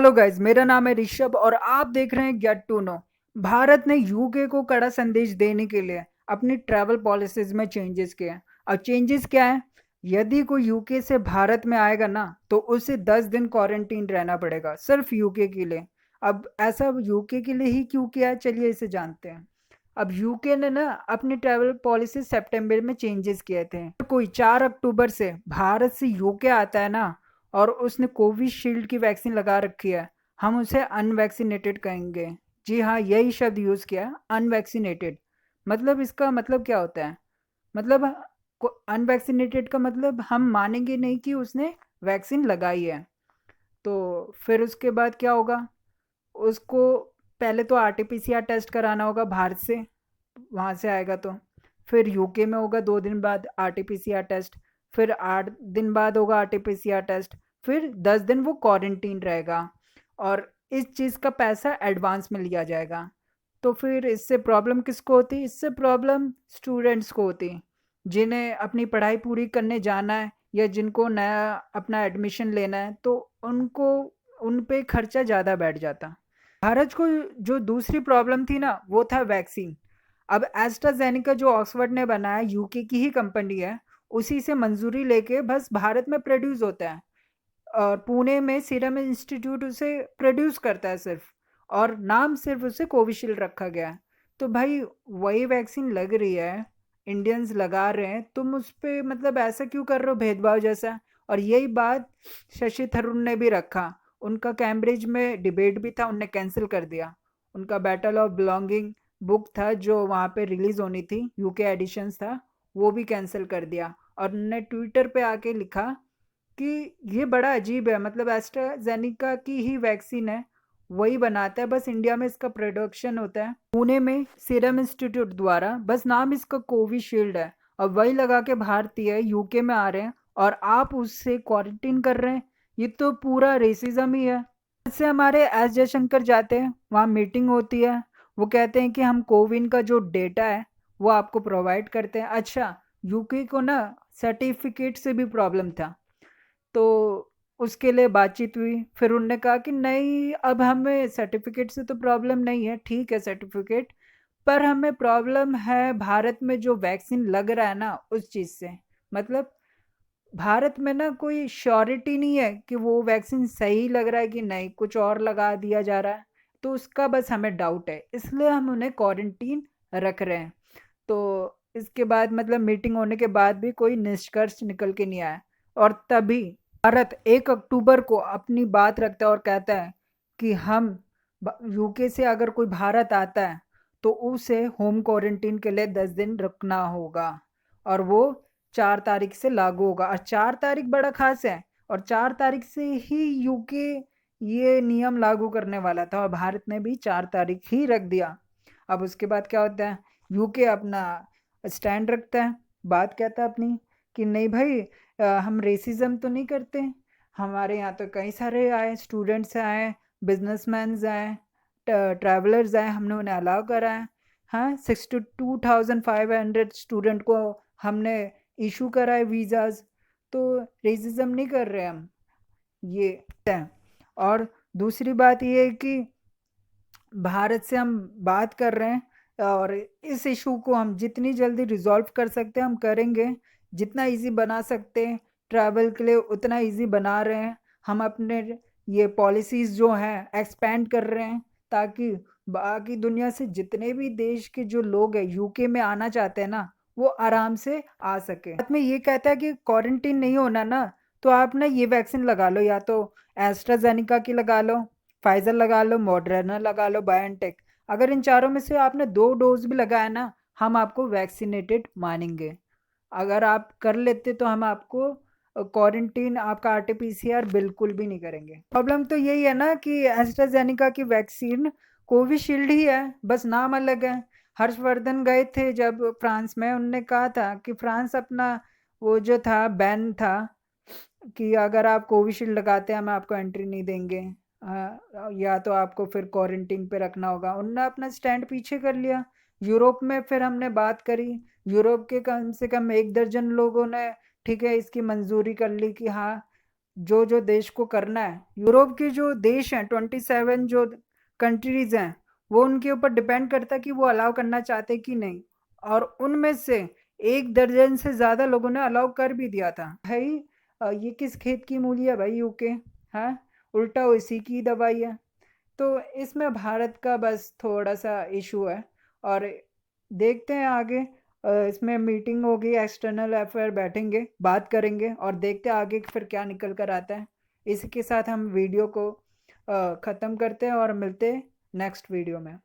Hello guys, मेरा नाम है ऋषभ और आप देख रहे हैं गेट टू नो। भारत ने यूके को कड़ा संदेश देने के लिए अपनी ट्रैवल पॉलिसीज में चेंजेस किए हैं। और चेंजेस क्या है? यदि कोई यूके से भारत में आएगा ना तो उसे 10 दिन क्वारंटीन रहना पड़ेगा, सिर्फ यूके के लिए। अब ऐसा यूके के लिए ही क्यों किया है, चलिए इसे जानते हैं। अब यूके ने ना अपनी ट्रैवल पॉलिसी सितंबर में चेंजेस किए थे। कोई 4 अक्टूबर से भारत से यूके आता है ना और उसने कोविशील्ड की वैक्सीन लगा रखी है, हम उसे अनवैक्सीनेटेड कहेंगे। जी हाँ, यही शब्द यूज़ किया है, अनवैक्सीनेटेड। मतलब इसका मतलब क्या होता है? मतलब अनवैक्सीनेटेड का मतलब हम मानेंगे नहीं कि उसने वैक्सीन लगाई है। तो फिर उसके बाद क्या होगा? उसको पहले तो आरटीपीसीआर टेस्ट कराना होगा भारत से, वहाँ से आएगा तो। फिर यूके में होगा 2 दिन बाद आरटीपीसीआर टेस्ट। फिर 8 दिन बाद होगा आरटीपीसीआर टेस्ट। फिर 10 दिन वो क्वारंटीन रहेगा। और इस चीज़ का पैसा एडवांस में लिया जाएगा। तो फिर इससे प्रॉब्लम किसको होती? इससे प्रॉब्लम स्टूडेंट्स को होती, जिन्हें अपनी पढ़ाई पूरी करने जाना है या जिनको नया अपना एडमिशन लेना है, तो उनको उन पे खर्चा ज़्यादा बैठ जाता। भारत को जो दूसरी प्रॉब्लम थी ना वो था वैक्सीन। अब एस्ट्राजेनेका जो ऑक्सफर्ड ने बनाया, यूके की ही कंपनी है, उसी से मंजूरी लेके बस भारत में प्रोड्यूस होता है। और पुणे में सीरम इंस्टीट्यूट उसे प्रोड्यूस करता है सिर्फ। और नाम सिर्फ उसे कोविशील्ड रखा गया है। तो भाई, वही वैक्सीन लग रही है, इंडियंस लगा रहे हैं, तुम उस पर मतलब ऐसा क्यों कर रहे हो, भेदभाव जैसा? और यही बात शशि थरूर ने भी रखा। उनका कैम्ब्रिज में डिबेट भी था, उनने कैंसिल कर दिया। उनका बैटल ऑफ बिलोंगिंग बुक था जो वहाँ पे रिलीज होनी थी, यूके एडिशंस था, वो भी कैंसिल कर दिया। और उन्होंने ट्विटर पे आके लिखा कि ये बड़ा अजीब है, मतलब एस्ट्राजेनिका की ही वैक्सीन है, वही बनाता है, बस इंडिया में इसका प्रोडक्शन होता है पुणे में सीरम इंस्टीट्यूट द्वारा, बस नाम इसका कोविशील्ड है। और वही लगा के भारतीय यूके में आ रहे हैं और आप उससे क्वारंटीन कर रहे हैं। ये तो पूरा रेसिज्म ही है। इससे हमारे एस जयशंकर जाते हैं, वहाँ मीटिंग होती है, वो कहते हैं कि हम कोविन का जो डेटा है वो आपको प्रोवाइड करते हैं। अच्छा, यूके को ना सर्टिफिकेट से भी प्रॉब्लम था, तो उसके लिए बातचीत हुई। फिर उनने कहा कि नहीं, अब हमें सर्टिफिकेट से तो प्रॉब्लम नहीं है, ठीक है सर्टिफिकेट, पर हमें प्रॉब्लम है भारत में जो वैक्सीन लग रहा है ना उस चीज़ से। मतलब भारत में ना कोई श्योरिटी नहीं है कि वो वैक्सीन सही लग रहा है कि नहीं, कुछ और लगा दिया जा रहा है। तो उसका बस हमें डाउट है, इसलिए हम उन्हें क्वारंटीन रख रहे हैं। तो इसके बाद मतलब मीटिंग होने के बाद भी कोई निष्कर्ष निकल के नहीं आया। और तभी भारत 1 अक्टूबर को अपनी बात रखता है और कहता है कि हम यूके से अगर कोई भारत आता है तो उसे होम क्वारंटीन के लिए 10 दिन रखना होगा। और वो 4 तारीख से लागू होगा। और 4 तारीख बड़ा खास है। और 4 तारीख से ही यूके ये नियम लागू करने वाला था और भारत ने भी 4 तारीख ही रख दिया। अब उसके बाद क्या होता है? यूके अपना स्टैंड रखता है, बात कहता है अपनी कि नहीं भाई, हम रेसिज्म तो नहीं करते। हमारे यहाँ तो कई सारे आए, स्टूडेंट्स आए, बिजनेसमैन आए, ट्रैवलर्स आए, हमने उन्हें अलाउ करा है। हाँ, 62,500 स्टूडेंट को हमने इशू करा है वीज़ाज। तो रेसिज्म नहीं कर रहे हम, ये है। और दूसरी बात ये है कि भारत से हम बात कर रहे हैं और इस इशू को हम जितनी जल्दी रिजॉल्व कर सकते हैं हम करेंगे। जितना इजी बना सकते हैं ट्रैवल के लिए उतना इजी बना रहे हैं। हम अपने ये पॉलिसीज़ जो हैं एक्सपेंड कर रहे हैं, ताकि बाकी दुनिया से जितने भी देश के जो लोग हैं यूके में आना चाहते हैं ना, वो आराम से आ सके। साथ में ये कहता है कि क्वारंटीन नहीं होना ना, तो आप ना ये वैक्सीन लगा लो, या तो एस्ट्राजेनिका की लगा लो, फाइजर लगा लो, मॉडर्ना लगा लो, बायोनटेक। अगर इन चारों में से आपने 2 डोज भी लगाया ना, हम आपको वैक्सीनेटेड मानेंगे। अगर आप कर लेते तो हम आपको क्वारंटीन, आपका आरटीपीसीआर बिल्कुल भी नहीं करेंगे। प्रॉब्लम तो यही है ना कि एस्ट्राजेनिका की वैक्सीन कोविशील्ड ही है, बस नाम अलग है। हर्षवर्धन गए थे जब फ्रांस में, उनने कहा था कि फ्रांस अपना वो जो था बैन था कि अगर आप कोविशील्ड लगाते हैं हम आपको एंट्री नहीं देंगे। या तो आपको फिर क्वारंटीन पे रखना होगा। उनने अपना स्टैंड पीछे कर लिया। यूरोप में फिर हमने बात करी, यूरोप के कम से कम 1 दर्जन लोगों ने ठीक है इसकी मंजूरी कर ली कि हाँ जो जो देश को करना है। यूरोप के जो देश हैं 27 जो कंट्रीज हैं, वो उनके ऊपर डिपेंड करता है कि वो अलाउ करना चाहते कि नहीं, और उनमें से 1 दर्जन से ज़्यादा लोगों ने अलाउ कर भी दिया था। भाई ये किस खेत की मूली है भाई यूके, हाँ, उल्टा उसी की दवाई है। तो इसमें भारत का बस थोड़ा सा इशू है, और देखते हैं आगे। इसमें मीटिंग होगी, एक्सटर्नल अफेयर बैठेंगे, बात करेंगे और देखते हैं आगे फिर क्या निकल कर आता है। इसी के साथ हम वीडियो को ख़त्म करते हैं और मिलते हैं नेक्स्ट वीडियो में।